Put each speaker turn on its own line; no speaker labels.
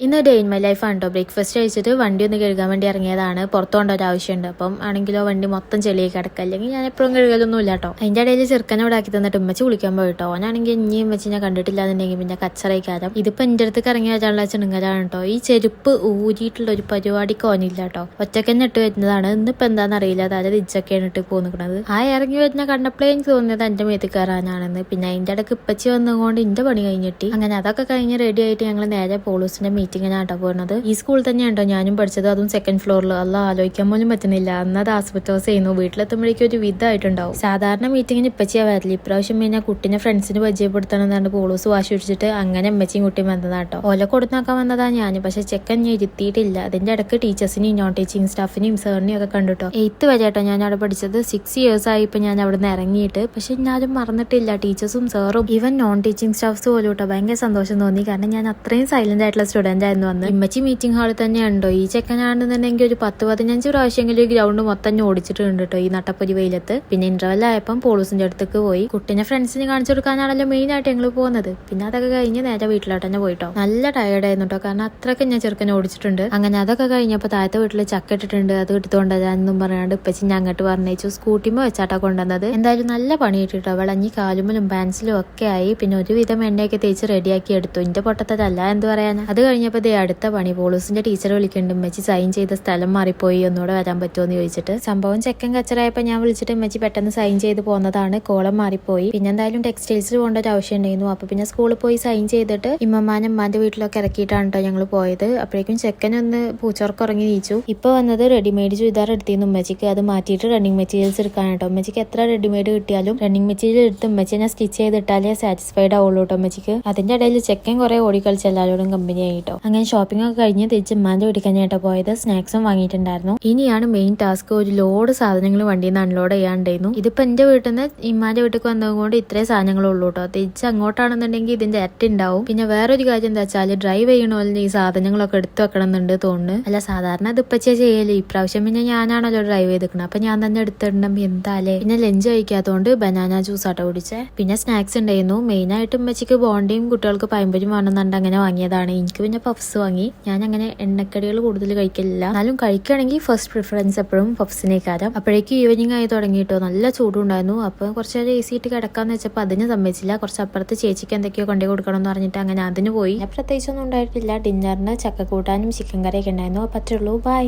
ഇന്ന് day in my life ആണ് കേട്ടോ. ബ്രേക്ക്ഫാസ്റ്റ് കഴിച്ചിട്ട് വണ്ടി ഒന്ന് കഴുകാൻ വേണ്ടി ഇറങ്ങിയതാണ്. പുറത്തു കൊണ്ട ഒരു ആവശ്യമുണ്ട്. അപ്പം ആണെങ്കിലോ വണ്ടി മൊത്തം ചെളിയായി കിടക്കുക. അല്ലെങ്കിൽ ഞാൻ എപ്പോഴും കഴുകലൊന്നും ഇല്ല കേട്ടോ. അതിന്റെ ഇടയിൽ ചെറുക്കനെ ഇവിടെ ആക്കി തന്നിട്ട് ഉമ്മച്ച് കുളിക്കാൻ പോയിട്ടോ. അവനാണെങ്കിൽ ഇനിയും വെച്ച് ഞാൻ കണ്ടിട്ടില്ലാന്നുണ്ടെങ്കിൽ പിന്നെ കച്ചറയിക്കാരം. ഇതിപ്പോ എന്റെ അടുത്ത് ഇറങ്ങി വരാനുള്ള ചെണുങ്ങലാണ് കേട്ടോ. ഈ ചെരുപ്പ് ഊരിയിട്ടുള്ള ഒരു പരിപാടിക്ക് ഓനില്ല കേട്ടോ. ഒറ്റക്കന്നെ ഇട്ട് വരുന്നതാണ്. ഇന്നിപ്പോ എന്താണെന്ന് അറിയില്ല. അതായത് ഇജ്ജൊക്കെയാണ് ഇട്ട് പോന്നിക്കണത്. ആ ഇറങ്ങി വരുന്ന കണ്ടപ്പോഴേ എനിക്ക് തോന്നിയത് എന്റെ മേത്ത് കയറാനാണെന്ന്. പിന്നെ അതിന്റെ ഇടയ്ക്ക് ഇപ്പച്ചി വന്നുകൊണ്ട് എന്റെ പണി കഴിഞ്ഞിട്ട് അങ്ങനെ അതൊക്കെ കഴിഞ്ഞ് റെഡി ആയിട്ട് ഞങ്ങൾ നേരെ പോളൂസിന്റെ മീറ്റിങ്ങിനാട്ടോ പോകുന്നത്. ഈ സ്കൂളിൽ തന്നെയാണോ ഞാനും പഠിച്ചത്. അതും സെക്കൻഡ് ഫ്ലോറിൽ. അല്ല ആലോചിക്കാൻ പോലും പറ്റുന്നില്ല. അന്നത് ആസ്പെറ്റോസ് ചെയ്യുന്നു. വീട്ടിലെത്തുമ്പോഴേക്കും ഒരു വിധമായിട്ടുണ്ടാവും. സാധാരണ മീറ്റിങ്ങിന് ഇപ്പച്ചിയാ വരില്ല. ഇപ്രാവശ്യം പിന്നെ കുട്ടിനെ ഫ്രണ്ട്സിന് പരിചയപ്പെടുത്തണം എന്നാണ് പോളൂസ് വാശി പിടിച്ചിട്ട് അങ്ങനെ അമ്മച്ചിയും കുട്ടിയും വന്നതാട്ടോ. ഓല കൊടുത്താക്കാൻ വന്നതാ ഞാൻ. പക്ഷെ ചെക്കൻ ഞാൻ ഇരുത്തിയിട്ടില്ല. അതിന്റെ ഇടയ്ക്ക് ടീച്ചേഴ്സിനെയും നോൺ ടീച്ചിങ് സ്റ്റാഫിനെയും സാറിനെയും ഒക്കെ കണ്ടുട്ടോ. 8th വരെ കേട്ടോ ഞാൻ അവിടെ പഠിച്ചത്. 6 years ആയി ഇപ്പൊ ഞാൻ അവിടെ നിന്ന് ഇറങ്ങിയിട്ട്. പക്ഷെ ഞാനും മറന്നിട്ടില്ല ടീച്ചേഴ്സും സാറും ഈവൻ നോൺ ടീച്ചിങ് സ്റ്റാഫ്സ് പോലും കേട്ടോ. ഭയങ്കര സന്തോഷം തോന്നി. കാരണം ഞാൻ അത്രയും സൈലന്റ് ആയിട്ടുള്ള സ്റ്റുഡന്റ് ആയിരുന്നു അന്ന്. ഇമ്മച്ചി മീറ്റിംഗ് ഹാളിൽ തന്നെ ഉണ്ടോ. ഈ ചെക്കനാണെന്നുണ്ടെങ്കിൽ ഒരു 10-15 പ്രാവശ്യമെങ്കിലും ഗ്രൗണ്ട് മൊത്തം ഓടിച്ചിട്ടുണ്ട് കേട്ടോ ഈ നട്ടപ്പൊരി വെയിലത്ത്. പിന്നെ ഇന്റർവെൽ ആയപ്പം പോളൂസിന്റെ അടുത്തേക്ക് പോയി. കുട്ടിനെ ഫ്രണ്ട്സിന് കാണിച്ചു കൊടുക്കാനാണല്ലോ മെയിൻ ആയിട്ട് ഞങ്ങൾ പോകുന്നത്. പിന്നെ അതൊക്കെ കഴിഞ്ഞ് നേരെ വീട്ടിലോട്ട് തന്നെ പോയിട്ടോ. നല്ല ടയർഡായിരുന്നു കേട്ടോ. കാരണം അത്രയ്ക്ക് ഞാൻ ചെറുക്കനെ ഓടിച്ചിട്ടുണ്ട്. അങ്ങനെ അതൊക്കെ കഴിഞ്ഞപ്പോൾ താഴത്തെ വീട്ടിൽ ചക്ക ഇട്ടിട്ടുണ്ട്. അത് എടുത്തുകൊണ്ടുവരാനെന്നും പറയാണ്ട് ഇപ്പച്ചി ഞാൻ അങ്ങോട്ട് പറഞ്ഞേച്ചു. സ്കൂട്ടിമോ വെച്ചാട്ടാ കൊണ്ടുവന്നത്. എന്തായാലും നല്ല പണി കിട്ടിട്ടോ. വിളഞ്ഞി കാലുമലും പാൻസിലും ഒക്കെ ആയി. പിന്നെ ഒരുവിധം എണ്ണയൊക്കെ തേച്ച് റെഡിയാക്കി എടുത്തു. ഇന്റെ പൊട്ടത്തല്ല എന്ത് പറയാനാ. അത് കഴിഞ്ഞപ്പോൾ അടുത്ത പണി പോളൂസിന്റെ ടീച്ചർ വിളിക്കുന്നുണ്ട്. ഉമ്മച്ചി സൈൻ ചെയ്ത സ്ഥലം മാറിപ്പോയി, ഒന്നുകൂടെ വരാൻ പറ്റുമോ എന്ന് ചോദിച്ചിട്ട്. സംഭവം ചെക്കൻ കച്ചറായപ്പോ ഞാൻ വിളിച്ചിട്ട് ഉമ്മച്ചി പെട്ടെന്ന് സൈൻ ചെയ്ത് പോകുന്നതാണ്. കോളം മാറിപ്പോയി. പിന്നെ എന്തായാലും ടെക്സ്റ്റൈൽസിൽ പോകേണ്ട ഒരു ആവശ്യം ഉണ്ടായിരുന്നു. അപ്പൊ പിന്നെ സ്കൂളിൽ പോയി സൈൻ ചെയ്തിട്ട് ഇമ്മമാനും ഉമ്മാന്റെ വീട്ടിലൊക്കെ ഇറക്കിയിട്ടാണ് കേട്ടോ ഞങ്ങൾ പോയത്. അപ്പോഴേക്കും ചെക്കനൊന്ന് പൂച്ചോർക്ക് ഉറങ്ങി നീച്ചു. ഇപ്പൊ വന്നത് റെഡിമെയ്ഡ് ചുരിദാർ എടുത്തിരുന്നു ഉമ്മച്ചിക്ക്. അത് മാറ്റിയിട്ട് റണ്ണിങ് മെറ്റീരിയൽസ് എടുക്കാൻ കേട്ടോ. ഉമ്മച്ചിക്ക് എത്ര റെഡിമെയ്ഡ് കിട്ടിയാലും റണ്ണിങ് മെറ്റീരിയൽ എടുത്ത് ഉമ്മച്ചിനെ സ്റ്റിച്ച് ചെയ്തിട്ടാലേ സാറ്റിസ്ഫൈഡ് ആവുള്ളൂ കേട്ടോ ഉമ്മച്ചിക്ക്. അതിന്റെ ഇടയിൽ ചെക്കൻ കുറെ ഓടിക്കളിച്ച് എല്ലാവരോടും കമ്പനി ആയിട്ടോ. അങ്ങനെ ഷോപ്പിംഗ് ഒക്കെ കഴിഞ്ഞ് തിരിച്ച് ഉമ്മാന്റെ വീട്ടിൽ തന്നെയാട്ടോ പോയത്. സ്നാക്സും വാങ്ങിയിട്ടുണ്ടായിരുന്നു. ഇനിയാണ് മെയിൻ ടാസ്ക്. ഒരു ലോഡ് സാധനങ്ങൾ വണ്ടിയിൽ നിന്ന് അൺലോഡ് ചെയ്യാണ്ടായിരുന്നു. ഇതിപ്പോ എന്റെ വീട്ടിൽ നിന്ന് ഇമ്മാന്റെ വീട്ടിൽ വന്നതുകൊണ്ട് ഇത്രയും സാധനങ്ങളുള്ളൂ കേട്ടോ. തിരിച്ച് അങ്ങോട്ടാണെന്നുണ്ടെങ്കിൽ ഇതിന്റെ ഇരട്ടി ഉണ്ടാവും. പിന്നെ വേറൊരു കാര്യം എന്താ വെച്ചാൽ ഡ്രൈവ് ചെയ്യണമല്ലോ ഈ സാധനങ്ങളൊക്കെ എടുത്തു വെക്കണം എന്നുണ്ട് തോന്നുന്നു. അല്ല സാധാരണ ഇത് ഇപ്പച്ചേ ചെയ്യല്. ഇപ്രാവശ്യം പിന്നെ ഞാനാണല്ലോ ഡ്രൈവ് ചെയ്തിരിക്കണം. അപ്പൊ ഞാൻ തന്നെ എടുത്തിട്ടുണ്ടെങ്കിൽ എന്താലേ. പിന്നെ ലഞ്ച് കഴിക്കാത്തതുകൊണ്ട് ബനാന ജ്യൂസ് ആട്ടോ കുടിച്ചേ. പിന്നെ സ്നാക്സ് ഉണ്ടായിരുന്നു. മെയിൻ ആയിട്ട് ഉമ്മച്ചിക്ക് ബോണ്ടിയും കുട്ടികൾക്ക് പഴംപൊരിയും വേണമെന്നുണ്ട് അങ്ങനെ വാങ്ങിയതാണ്. എനിക്ക് പിന്നെ പഫ്സ് വാങ്ങി. ഞാൻ അങ്ങനെ എണ്ണക്കടികൾ കൂടുതൽ കഴിക്കലില്ല. എന്നാലും കഴിക്കുകയാണെങ്കിൽ ഫസ്റ്റ് പ്രിഫറൻസ് എപ്പോഴും പഫ്സിനേക്കാരം. അപ്പോഴേക്കും ഈവനിങ് ആയി തുടങ്ങിയിട്ടോ. നല്ല ചൂടുണ്ടായിരുന്നു. അപ്പൊ കുറച്ച് നേരം AC ഇട്ട് കിടക്കാന്ന് വെച്ചപ്പോൾ അതിന് സമ്മതിച്ചില്ല. കുറച്ച് അപ്പുറത്ത് ചേച്ചിക്ക് എന്തൊക്കെയോ കൊണ്ടേ കൊടുക്കണം എന്ന് പറഞ്ഞിട്ട് അങ്ങനെ അതിന് പോയി. പ്രത്യേകിച്ചൊന്നും ഉണ്ടായിട്ടില്ല. ഡിന്നറിന് ചക്കക്കൂട്ടാനും ചിക്കൻ കറിയൊക്കെ ഉണ്ടായിരുന്നു. പറ്റുള്ളൂ. ബൈ.